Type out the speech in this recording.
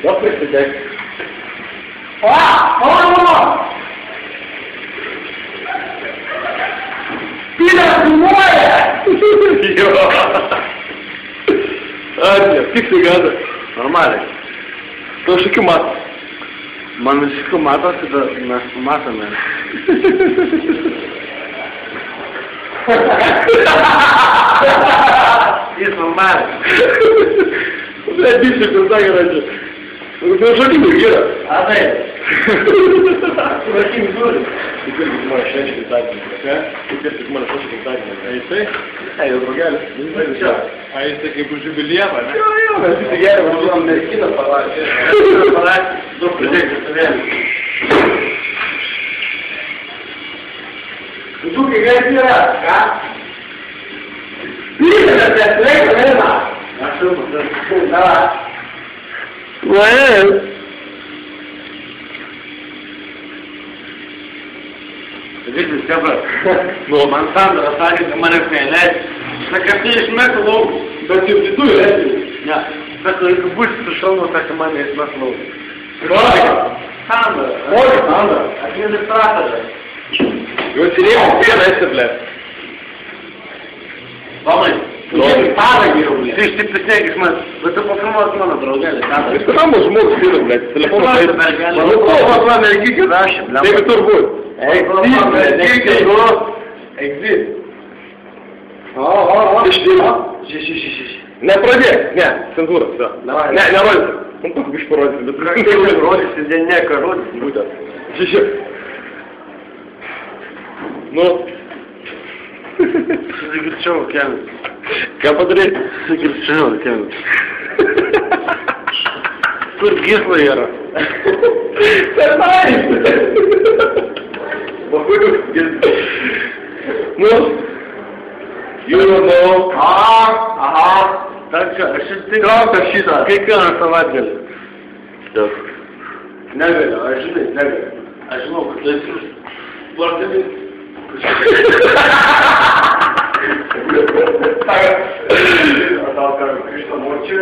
Добре сидять. Піда моє! Адня, пікси газа. Нормально. То шикимат. Манышка матасы да на матами. И нормально. Бля, більше контакт раніше. Ну що ти Гера? А ты? Каким дуром? Теперь ты можешь шесть контактов, а? Теперь ты можешь шесть контактов. А если? А я другая. Не знаю, что. А если как бы жубельява, да? Я вам на кино пора. Тут играет не раз, а? Видишь, это трек, наверное? А что, давай. Уэээ. Видишь, я бы... Ну, Мансандр останется маневрен, на картине шмек лов. да ты в лету, Я, так как будешь пришел, но так и маме из нас лов. Правильно. Сандра. Ой, Сандра. Администратор. Его серия первая, блядь. Помни? Ладно. Ты ж ты притягиваешь, man. Вы ты попробовал от мана, другали, да? Ты там можешь мог сильно, блядь. Телефон стоит. Ну, кто вам энергии дальше, бля? Ты турбует. Экзит. Подожди. Не пробег. Не, цензура, все. Давай. Не ролик. Ну, только будешь поролить. Как ты ролик, сидя некая ролик. Будь так. Еще. Ну. Загорчево, Кевин. Кападрей. Загорчево, Кевин. Тут гисло, Яра. Ну. Юрно. Ага. Так что, а что ты... Как считаешь? Какая основатель? Да. Наверное, а жены, наверное. А жену, то есть... Благодарю. Так. А там, как, что, мочи,